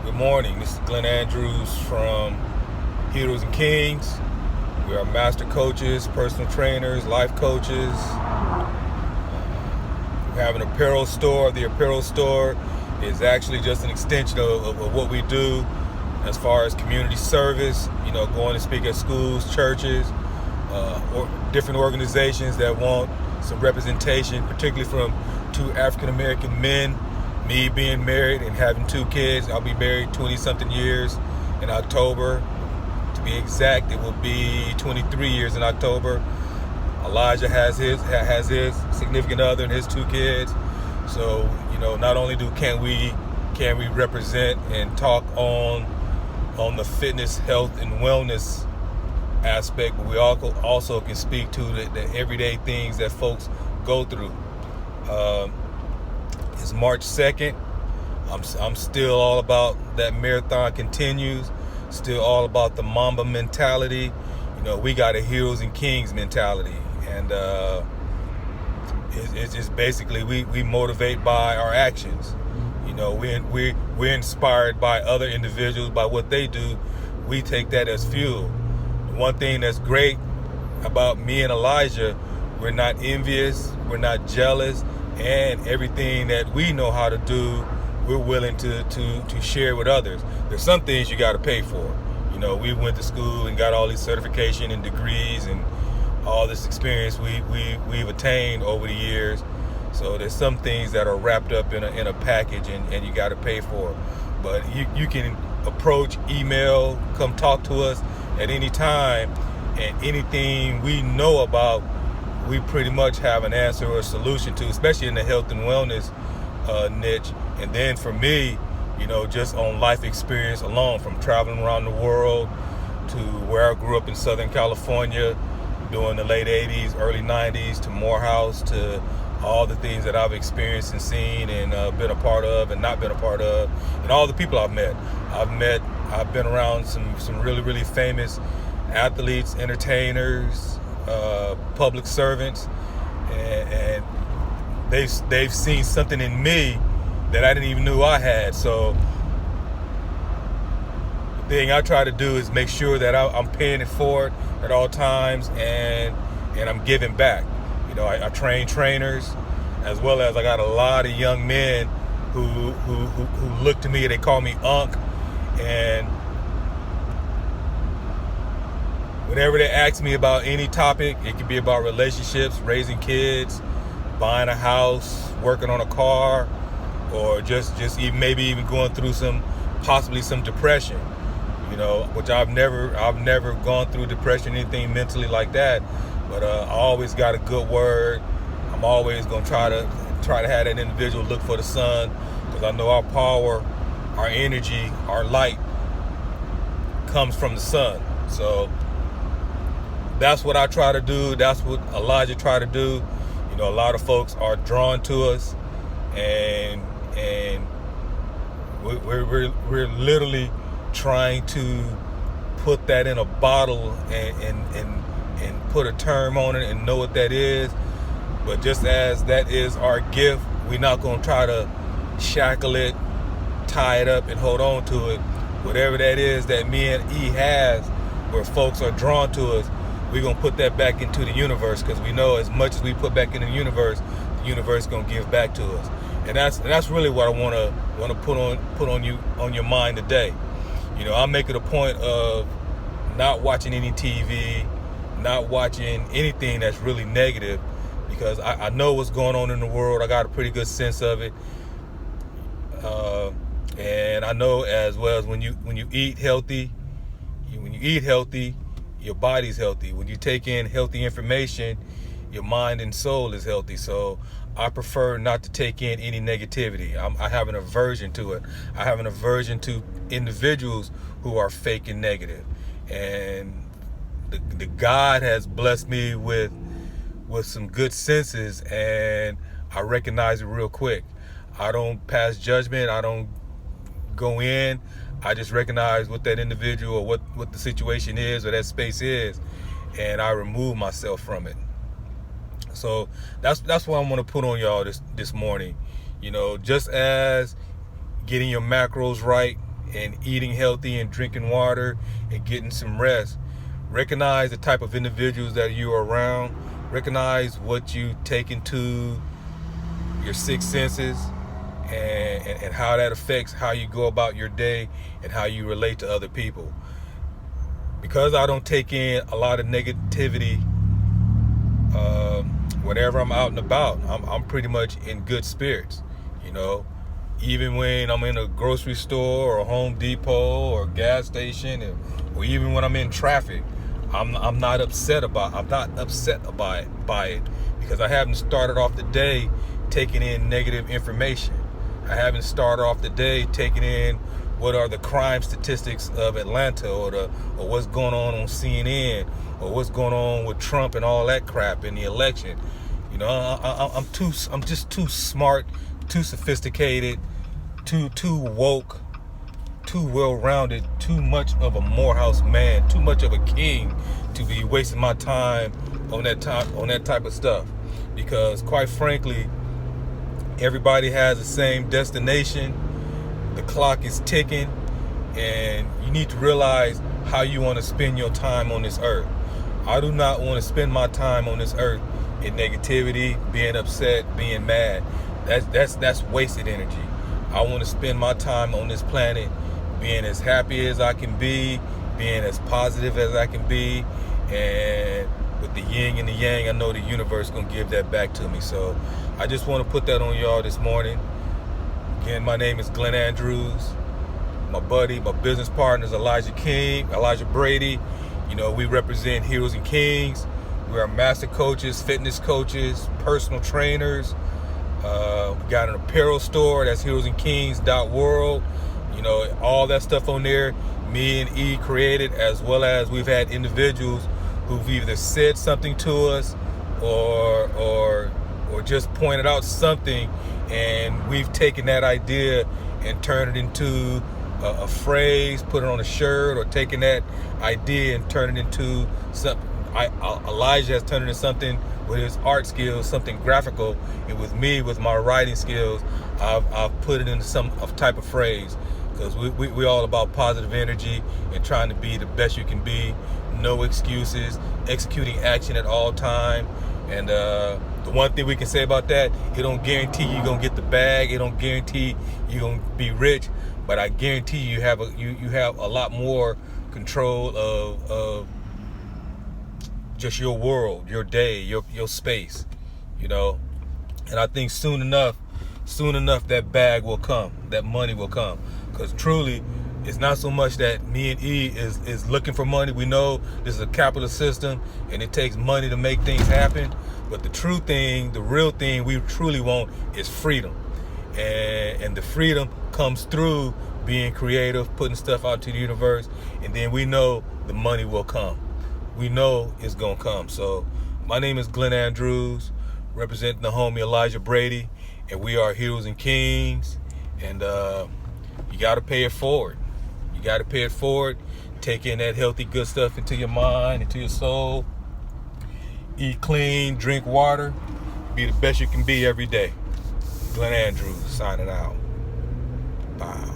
Good morning. This is Glenn Andrews from Heroes and Kings. We are master coaches, personal trainers, life coaches. We have an apparel store. The apparel store is actually just an extension of what we do as far as community service, going to speak at schools, churches, or different organizations that want some representation, particularly from two African American men. Me being married and having two kids. I'll be married 20-something years in October. To be exact, it will be 23 years in October. Elijah has his significant other and his two kids. So, not only can we represent and talk on the fitness, health, and wellness aspect, but we also can speak to the everyday things that folks go through. It's March 2nd. I'm still all about that marathon continues. Still all about the Mamba mentality. We got a Heroes and Kings mentality. And it's just basically we motivate by our actions. We're inspired by other individuals, by what they do. We take that as fuel. One thing that's great about me and Elijah, we're not envious, we're not jealous, and everything that we know how to do, we're willing to share with others. There's some things you got to pay for. We went to school and got all these certification and degrees and all this experience we've attained over the years. So there's some things that are wrapped up in a package and you got to pay for. But you can approach, email, come talk to us at any time, and anything we know about, we pretty much have an answer or a solution to, especially in the health and wellness niche. And then for me, just on life experience alone, from traveling around the world to where I grew up in Southern California during the late 80s, early 90s, to Morehouse, to all the things that I've experienced and seen and been a part of and not been a part of, and all the people I've met. I've been around some really, really famous athletes, entertainers, public servants, and they've seen something in me that I didn't even know I had. So the thing I try to do is make sure that I'm paying it forward at all times, and I'm giving back. I train trainers, as well as I got a lot of young men who look to me. They call me Unc, and whenever they ask me about any topic, it could be about relationships, raising kids, buying a house, working on a car, or just even maybe even going through possibly some depression, which I've never gone through depression, anything mentally like that. But I always got a good word. I'm always gonna try to have that individual look for the sun, because I know our power, our energy, our light comes from the sun. So that's what I try to do. That's what Elijah tried to do. A lot of folks are drawn to us, and we're literally trying to put that in a bottle and put a term on it and know what that is. But just as that is our gift, we're not going to try to shackle it, tie it up, and hold on to it. Whatever that is that me and E has, where folks are drawn to us, we're going to put that back into the universe, because we know as much as we put back in the universe is going to give back to us. And that's really what I want to put on your mind today. I make it a point of not watching any TV, not watching anything that's really negative, because I know what's going on in the world. I got a pretty good sense of it, and I know as well as when you eat healthy, your body's healthy. When you take in healthy information, your mind and soul is healthy. So I prefer not to take in any negativity. I have an aversion to it. I have an aversion to individuals who are fake and negative. And the God has blessed me with some good senses, and I recognize it real quick. I don't pass judgment. I don't go in. I just recognize what that individual or what the situation is or that space is, and I remove myself from it. So that's what I want to put on y'all this morning. Just as getting your macros right and eating healthy and drinking water and getting some rest. Recognize the type of individuals that you are around. Recognize what you take into your six senses and how that affects how you go about your day and how you relate to other people. Because I don't take in a lot of negativity whenever I'm out and about, I'm pretty much in good spirits, you know. Even when I'm in a grocery store or a Home Depot or a gas station, or even when I'm in traffic, I'm not upset about it because I haven't started off the day taking in negative information. I haven't started off the day taking in what are the crime statistics of Atlanta or what's going on CNN or what's going on with Trump and all that crap in the election. You know, I'm just too smart, too sophisticated, too woke, too well-rounded, too much of a Morehouse man, too much of a king to be wasting my time on that type of stuff. Because quite frankly, everybody has the same destination. The clock is ticking, and you need to realize how you want to spend your time on this earth. I do not want to spend my time on this earth in negativity, being upset, being mad. That's wasted energy. I want to spend my time on this planet being as happy as I can be, being as positive as I can be, and with the yin and the yang, I know the universe is going to give that back to me. So I just want to put that on y'all this morning. Again, my name is Glenn Andrews. My buddy, my business partner is Elijah Brady. You know, we represent Heroes and Kings. We are master coaches, fitness coaches, personal trainers. We got an apparel store, that's heroesandkings.world. You know, all that stuff on there, me and E created, as well as we've had individuals who've either said something to us or just pointed out something, and we've taken that idea and turned it into a phrase, put it on a shirt, or taken that idea and turned it into something. Elijah has turned it into something with his art skills, something graphical, and with me, with my writing skills, I've put it into some type of phrase. Because we all about positive energy and trying to be the best you can be, no excuses, executing action at all time. And the one thing we can say about that, it don't guarantee you're gonna get the bag, it don't guarantee you're gonna be rich, but I guarantee you have a lot more control of just your world, your day, your space, you know. And I think soon enough that bag will come, that money will come. Because truly, it's not so much that me and E is looking for money. We know this is a capitalist system and it takes money to make things happen. But the true thing, the real thing we truly want is freedom. And the freedom comes through being creative, putting stuff out to the universe. And then we know the money will come. We know it's going to come. So my name is Glenn Andrews, representing the homie Elijah Brady. And we are Heroes and Kings. And you got to pay it forward. You got to pay it forward. Take in that healthy, good stuff into your mind, into your soul. Eat clean, drink water. Be the best you can be every day. Glenn Andrews signing out. Bye.